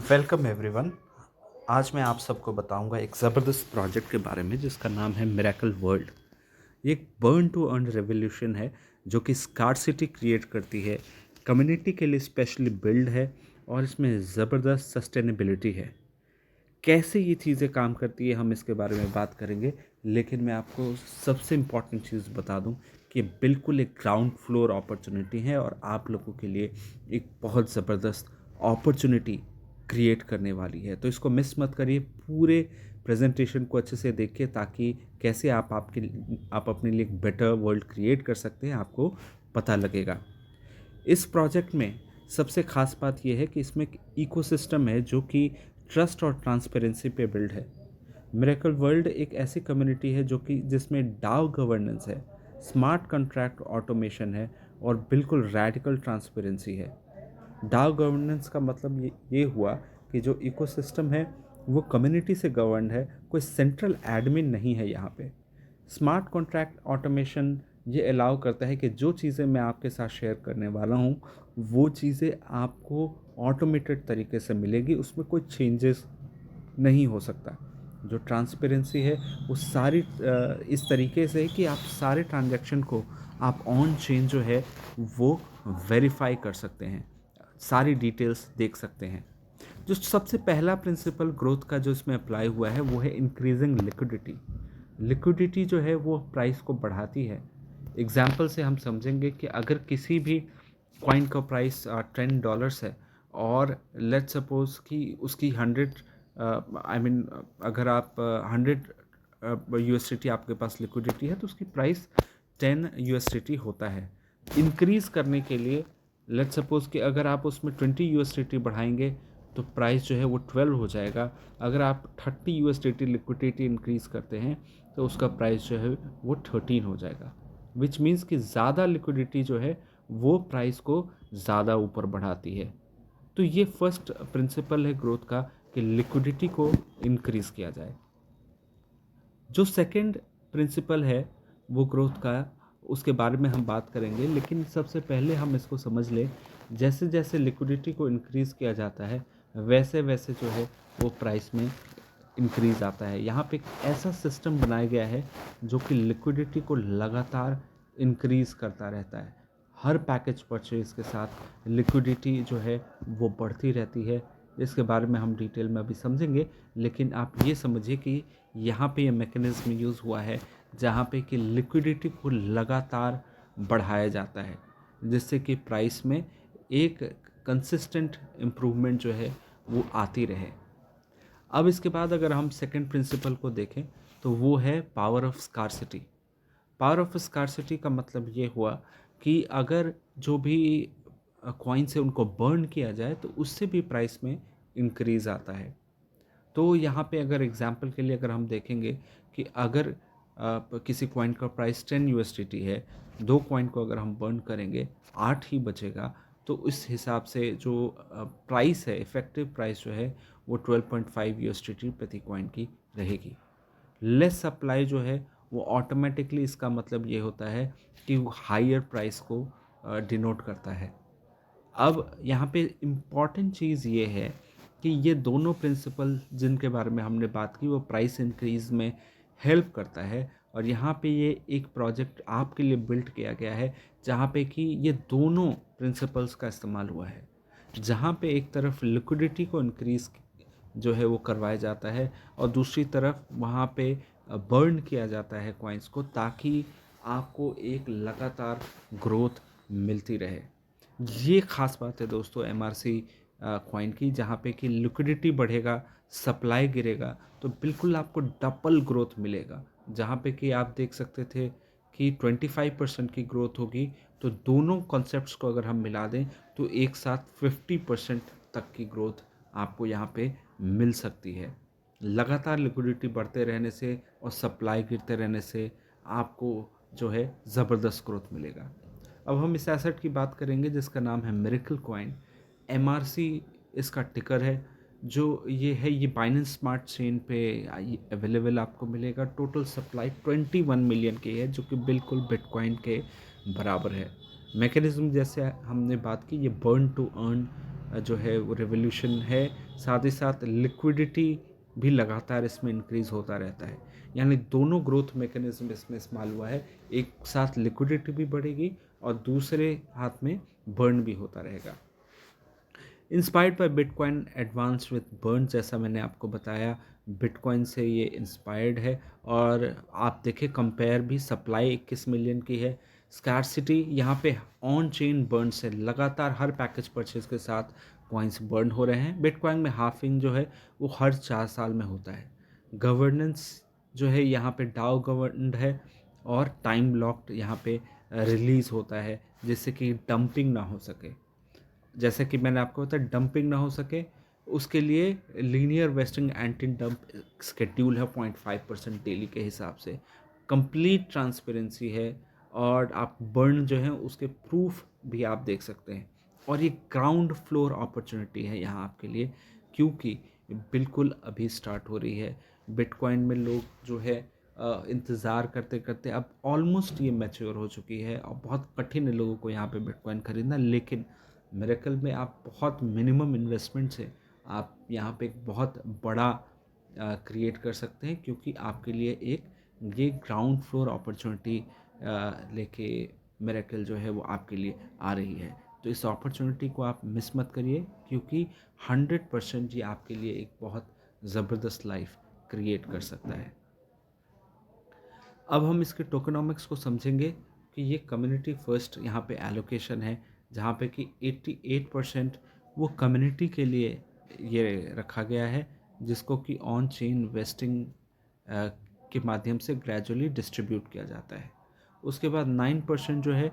Welcome everyone. आज मैं आप सबको बताऊंगा एक ज़बरदस्त प्रोजेक्ट के बारे में जिसका नाम है मिरेकल वर्ल्ड। ये एक बर्न टू अर्न रेवोल्यूशन है जो कि स्कार्सिटी क्रिएट करती है, कम्युनिटी के लिए स्पेशली बिल्ड है और इसमें ज़बरदस्त सस्टेनेबिलिटी है। कैसे ये चीज़ें काम करती है हम इसके बारे में बात करेंगे, लेकिन मैं आपको सबसे इम्पॉर्टेंट चीज़ बता दूं कि बिल्कुल एक ग्राउंड फ्लोर अपॉर्चुनिटी है और आप लोगों के लिए एक बहुत ज़बरदस्त अपॉर्चुनिटी क्रिएट करने वाली है। तो इसको मिस मत करिए, पूरे प्रेजेंटेशन को अच्छे से देखिए ताकि कैसे आप अपने लिए एक बेटर वर्ल्ड क्रिएट कर सकते हैं आपको पता लगेगा। इस प्रोजेक्ट में सबसे ख़ास बात यह है कि इसमें एक इकोसिस्टम है जो कि ट्रस्ट और ट्रांसपेरेंसी पे बिल्ड है। मिरेकल वर्ल्ड एक ऐसी कम्युनिटी है जो कि जिसमें डाउ गवर्नेंस है, स्मार्ट कॉन्ट्रैक्ट ऑटोमेशन है और बिल्कुल रैडिकल ट्रांसपेरेंसी है। डाउ गवर्नेंस का मतलब ये हुआ कि जो इकोसिस्टम है वो कम्युनिटी से गवर्न है, कोई सेंट्रल एडमिन नहीं है यहाँ पे। स्मार्ट कॉन्ट्रैक्ट ऑटोमेशन ये अलाउ करता है कि जो चीज़ें मैं आपके साथ शेयर करने वाला हूँ वो चीज़ें आपको ऑटोमेटेड तरीके से मिलेगी, उसमें कोई चेंजेस नहीं हो सकता। जो ट्रांसपेरेंसी है वो सारी इस तरीके से है कि आप सारे ट्रांजैक्शन को आप ऑन चेन जो है वो वेरीफाई कर सकते हैं, सारी डिटेल्स देख सकते हैं। जो सबसे पहला प्रिंसिपल ग्रोथ का जो इसमें अप्लाई हुआ है वो है इंक्रीजिंग लिक्विडिटी। लिक्विडिटी जो है वो प्राइस को बढ़ाती है। एग्जाम्पल से हम समझेंगे कि अगर किसी भी कॉइन का प्राइस $10 है और लेट सपोज कि उसकी 100 अगर आप 100 USDT आपके पास लिक्विडिटी है तो उसकी प्राइस 10 USDT होता है। इंक्रीज़ करने के लिए लेट सपोज कि अगर आप उसमें 20 USDT बढ़ाएंगे तो प्राइस जो है वो 12 हो जाएगा। अगर आप 30 USDT लिक्विडिटी इंक्रीज़ करते हैं तो उसका प्राइस जो है वो 13 हो जाएगा। विच मीन्स कि ज़्यादा लिक्विडिटी जो है वो प्राइस को ज़्यादा ऊपर बढ़ाती है। तो ये फर्स्ट प्रिंसिपल है ग्रोथ का कि लिक्विडिटी को इंक्रीज़ किया जाए। जो सेकंड प्रिंसिपल है वो ग्रोथ का, उसके बारे में हम बात करेंगे, लेकिन सबसे पहले हम इसको समझ लें। जैसे जैसे लिक्विडिटी को इंक्रीज़ किया जाता है वैसे वैसे जो है वो प्राइस में इंक्रीज़ आता है। यहाँ पे एक ऐसा सिस्टम बनाया गया है जो कि लिक्विडिटी को लगातार इंक्रीज़ करता रहता है। हर पैकेज परचेज के साथ लिक्विडिटी जो है वो बढ़ती रहती है। इसके बारे में हम डिटेल में अभी समझेंगे, लेकिन आप ये समझिए कि यहाँ पे ये मैकेनिज्म यूज़ हुआ है जहाँ पे कि लिक्विडिटी को लगातार बढ़ाया जाता है जिससे कि प्राइस में एक कंसिस्टेंट इम्प्रूवमेंट जो है वो आती रहे। अब इसके बाद अगर हम सेकंड प्रिंसिपल को देखें तो वो है power of scarcity. Power of scarcity का मतलब ये हुआ कि अगर जो भी कॉइन से उनको बर्न किया जाए तो उससे भी प्राइस में इंक्रीज़ आता है। तो यहाँ पे अगर एग्जांपल के लिए अगर हम देखेंगे कि अगर किसी कॉइन का प्राइस 10 USDT है, दो कॉइन को अगर हम बर्न करेंगे 8 ही बचेगा। तो इस हिसाब से जो प्राइस है, इफ़ेक्टिव प्राइस जो है वो 12.5 USDT प्रति कॉइन की रहेगी। लेस सप्लाई जो है वो ऑटोमेटिकली इसका मतलब ये होता है कि वो हायर प्राइस को डिनोट करता है। अब यहाँ पे इम्पॉर्टेंट चीज़ ये है कि ये दोनों प्रिंसिपल जिनके बारे में हमने बात की वो प्राइस इंक्रीज़ में हेल्प करता है। और यहाँ पे ये एक प्रोजेक्ट आपके लिए बिल्ट किया गया है जहाँ पे कि ये दोनों प्रिंसिपल्स का इस्तेमाल हुआ है। जहाँ पे एक तरफ लिक्विडिटी को इंक्रीज़ जो है वो करवाया जाता है और दूसरी तरफ वहाँ पे बर्न किया जाता है कॉइन्स को ताकि आपको एक लगातार ग्रोथ मिलती रहे। ये ख़ास बात है दोस्तों एमआरसी कॉइन की, जहाँ पे कि लिक्विडिटी बढ़ेगा, सप्लाई गिरेगा तो बिल्कुल आपको डबल ग्रोथ मिलेगा। जहाँ पे कि आप देख सकते थे कि 25% की ग्रोथ होगी, तो दोनों कॉन्सेप्ट्स को अगर हम मिला दें तो एक साथ 50% तक की ग्रोथ आपको यहाँ पे मिल सकती है। लगातार लिक्विडिटी बढ़ते रहने से और सप्लाई गिरते रहने से आपको जो है ज़बरदस्त ग्रोथ मिलेगा। अब हम इस एसेट की बात करेंगे जिसका नाम है मिरेकल कॉइन। एमआरसी इसका टिकर है। जो ये है ये बाइनेंस स्मार्ट चेन पे अवेलेबल आपको मिलेगा। टोटल सप्लाई 21 मिलियन की है जो कि बिल्कुल बिटकॉइन के बराबर है। मैकेनिज्म जैसे हमने बात की, ये बर्न टू अर्न जो है वो रिवोल्यूशन है। साथ ही साथ लिक्विडिटी भी लगातार इसमें इंक्रीज़ होता रहता है, यानी दोनों ग्रोथ मैकेनिज्म इसमें इस्तेमाल हुआ है। एक साथ लिक्विडिटी भी बढ़ेगी और दूसरे हाथ में बर्न भी होता रहेगा। Inspired by bitcoin advance with burn, जैसा मैंने आपको बताया, बिटकॉइन से ये इंस्पायर्ड है। और आप देखें कंपेयर भी, सप्लाई 21 मिलियन की है, स्कार्सिटी यहाँ पे ऑन चेन बर्न से लगातार हर पैकेज परचेज के साथ कॉइन्स बर्न हो रहे हैं। बिटकॉइन में हाफिंग जो है वो हर 4 साल में होता है। गवर्नेंस जो है यहाँ पे डाउ गवर्नड है और टाइम लॉक्ड यहाँ पे रिलीज़ होता है, जिससे कि डंपिंग ना हो सके। जैसे कि मैंने आपको बताया, डंपिंग ना हो सके उसके लिए linear wasting anti dump schedule है 0.5% डेली के हिसाब से। कंप्लीट ट्रांसपेरेंसी है और आप बर्न जो है उसके प्रूफ भी आप देख सकते हैं। और ये ग्राउंड फ्लोर अपॉर्चुनिटी है यहाँ आपके लिए, क्योंकि बिल्कुल अभी स्टार्ट हो रही है। बिटकॉइन में लोग जो है इंतज़ार करते करते अब ऑलमोस्ट ये मैच्योर हो चुकी है और बहुत कठिन है लोगों को यहाँ पे बिटकॉइन खरीदना। लेकिन मिरेकल में आप बहुत मिनिमम इन्वेस्टमेंट से आप यहाँ पे एक बहुत बड़ा क्रिएट कर सकते हैं, क्योंकि आपके लिए एक ये ग्राउंड फ्लोर अपॉर्चुनिटी लेके मिरेकल जो है वो आपके लिए आ रही है। तो इस अपॉर्चुनिटी को आप मिस मत करिए, क्योंकि 100% ये आपके लिए एक बहुत ज़बरदस्त लाइफ क्रिएट कर सकता है। अब हम इसके टोकेनोमिक्स को समझेंगे कि ये कम्युनिटी फर्स्ट यहाँ पे एलोकेशन है, जहाँ पे कि 88% वो कम्युनिटी के लिए ये रखा गया है, जिसको कि ऑन चेन वेस्टिंग के माध्यम से ग्रेजुअली डिस्ट्रीब्यूट किया जाता है। उसके बाद 9% जो है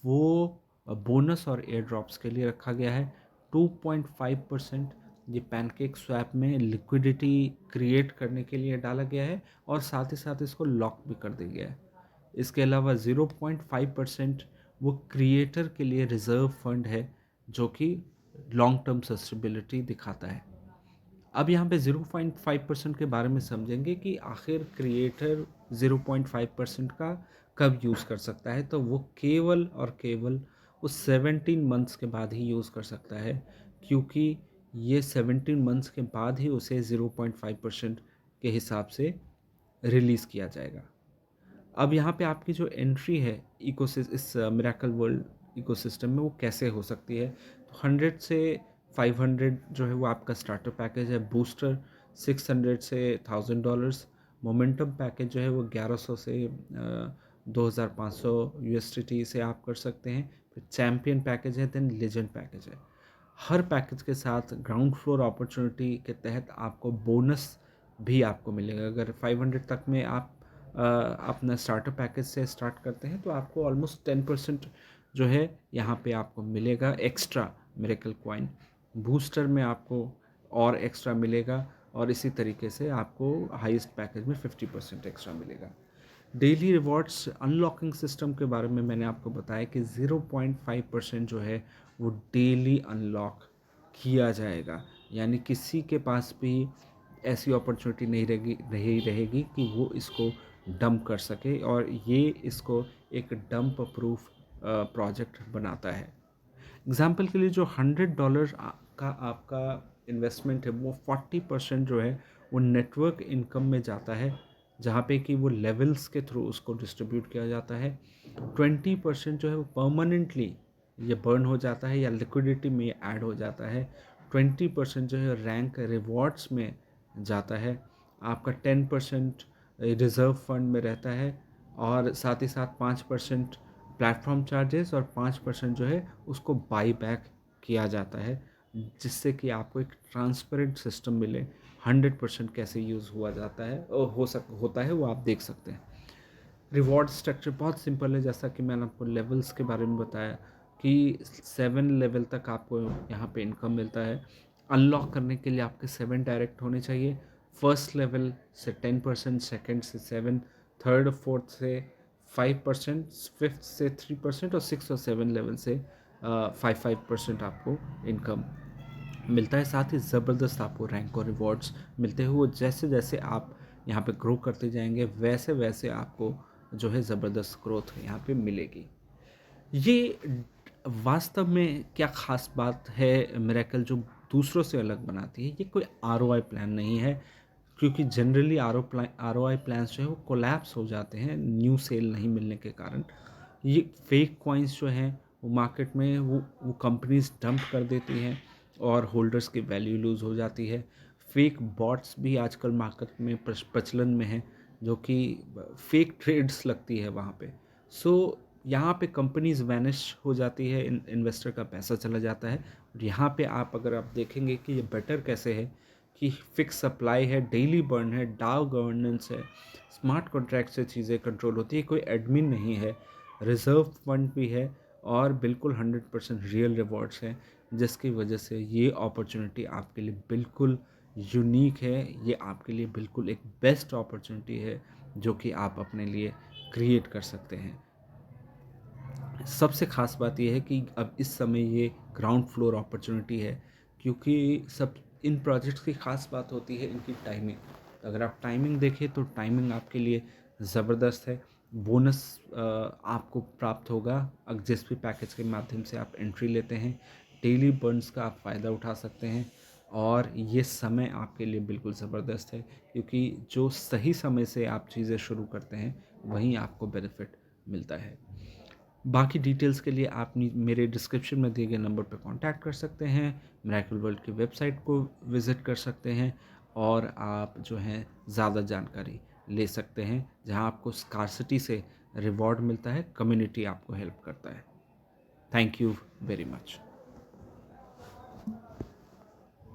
वो बोनस और एयर ड्रॉप्स के लिए रखा गया है। 2.5% ये पैनकेक स्वैप में लिक्विडिटी क्रिएट करने के लिए डाला गया है और साथ ही साथ इसको लॉक भी कर दिया गया है। इसके अलावा 0.5% वो क्रिएटर के लिए रिजर्व फंड है, जो कि लॉन्ग टर्म सस्टेनेबिलिटी दिखाता है। अब यहाँ पे 0.5% के बारे में समझेंगे कि आखिर क्रिएटर 0.5% का कब यूज़ कर सकता है। तो वो केवल और केवल उस 17 मंथ्स के बाद ही यूज़ कर सकता है, क्योंकि ये 17 मंथ्स के बाद ही उसे 0.5% के हिसाब से रिलीज़ किया जाएगा। अब यहाँ पे आपकी जो एंट्री है इस मिरेकल वर्ल्ड इकोसिस्टम में, वो कैसे हो सकती है। तो 100 से 500 जो है वो आपका स्टार्टर पैकेज है। बूस्टर 600 से $1000। मोमेंटम पैकेज जो है वो 1100 से 2500 USDT से आप कर सकते हैं। फिर चैम्पियन पैकेज है, देन लेजेंड पैकेज है। हर पैकेज के साथ ग्राउंड फ्लोर अपॉर्चुनिटी के तहत आपको बोनस भी आपको मिलेगा। अगर 500 तक में आप अपना स्टार्टर पैकेज से स्टार्ट करते हैं तो आपको ऑलमोस्ट 10% जो है यहाँ पे आपको मिलेगा एक्स्ट्रा मिरेकल कॉइन। बूस्टर में आपको और एक्स्ट्रा मिलेगा और इसी तरीके से आपको हाईएस्ट पैकेज में 50% एक्स्ट्रा मिलेगा। डेली रिवॉर्ड्स अनलॉकिंग सिस्टम के बारे में मैंने आपको बताया कि 0.5% जो है वो डेली अनलॉक किया जाएगा, यानी किसी के पास भी ऐसी अपॉर्चुनिटी नहीं रहेगी कि वो इसको डंप कर सके, और ये इसको एक डंप प्रूफ प्रोजेक्ट बनाता है। एग्जाम्पल के लिए जो $100 का आपका इन्वेस्टमेंट है, वो 40% जो है वो नेटवर्क इनकम में जाता है, जहाँ पे कि वो लेवल्स के थ्रू उसको डिस्ट्रीब्यूट किया जाता है। 20% जो है वो परमानेंटली ये बर्न हो जाता है या लिक्विडिटी में ऐड हो जाता है। 20% जो है रैंक रिवॉर्ड्स में जाता है। आपका 10% रिज़र्व फंड में रहता है, और साथ ही साथ 5% प्लेटफॉर्म चार्जेस और 5% जो है उसको बाई बैक किया जाता है, जिससे कि आपको एक ट्रांसपेरेंट सिस्टम मिले। 100% कैसे यूज़ हुआ जाता है होता है वो आप देख सकते हैं। रिवॉर्ड स्ट्रक्चर बहुत सिंपल है, जैसा कि मैंने आपको लेवल्स के बारे में बताया कि 7 लेवल तक आपको यहाँ पे इनकम मिलता है। अनलॉक करने के लिए आपके 7 डायरेक्ट होने चाहिए। फर्स्ट लेवल से 10%, सेकंड से 7, थर्ड और फोर्थ से 5%, फिफ्थ से 3% और 6 और 7 लेवल से 5% आपको इनकम मिलता है। साथ ही ज़बरदस्त आपको रैंक और रिवॉर्ड्स मिलते हुए, जैसे जैसे आप यहाँ पे ग्रो करते जाएंगे वैसे वैसे आपको जो है ज़बरदस्त ग्रोथ यहाँ पे मिलेगी। ये वास्तव में क्या ख़ास बात है मिरेकल जो दूसरों से अलग बनाती है? ये कोई आरओआई प्लान नहीं है, क्योंकि जनरली आरओआई प्लान्स जो है वो कोलैप्स हो जाते हैं न्यू सेल नहीं मिलने के कारण। ये फेक कॉइन्स जो हैं वो मार्केट में वो कंपनीज़ डंप कर देती हैं और होल्डर्स की वैल्यू लूज़ हो जाती है। फेक बॉट्स भी आजकल मार्केट में प्रचलन में हैं, जो कि फेक ट्रेड्स लगती है वहाँ पे। सो यहाँ पे कंपनीज़ वैनिश हो जाती है, इन्वेस्टर का पैसा चला जाता है। और यहाँ पे आप अगर आप देखेंगे कि ये बेटर कैसे है कि फिक्स सप्लाई है, डेली बर्न है, डाउ गवर्नेंस है, स्मार्ट कॉन्ट्रैक्ट से चीज़ें कंट्रोल होती है, कोई एडमिन नहीं है, रिज़र्व फंड भी है और बिल्कुल 100% रियल रिवॉर्ड्स हैं, जिसकी वजह से ये अपॉर्चुनिटी आपके लिए बिल्कुल यूनिक है। ये आपके लिए बिल्कुल एक बेस्ट अपॉर्चुनिटी है जो कि आप अपने लिए क्रिएट कर सकते हैं। सबसे ख़ास बात ये है कि अब इस समय ये ग्राउंड फ्लोर अपॉर्चुनिटी है, क्योंकि सब इन प्रोजेक्ट्स की ख़ास बात होती है इनकी टाइमिंग। अगर आप टाइमिंग देखें तो टाइमिंग आपके लिए ज़बरदस्त है। बोनस आपको प्राप्त होगा जिस भी पैकेज के माध्यम से आप एंट्री लेते हैं। डेली बर्न्स का आप फ़ायदा उठा सकते हैं और ये समय आपके लिए बिल्कुल ज़बरदस्त है, क्योंकि जो सही समय से आप चीज़ें शुरू करते हैं वहीं आपको बेनिफिट मिलता है। बाकी डिटेल्स के लिए आप मेरे डिस्क्रिप्शन में दिए गए नंबर पर कांटेक्ट कर सकते हैं, मिरेकल वर्ल्ड की वेबसाइट को विज़िट कर सकते हैं और आप जो हैं ज़्यादा जानकारी ले सकते हैं, जहां आपको स्कार्सिटी से रिवॉर्ड मिलता है, कम्युनिटी आपको हेल्प करता है। Thank you very much.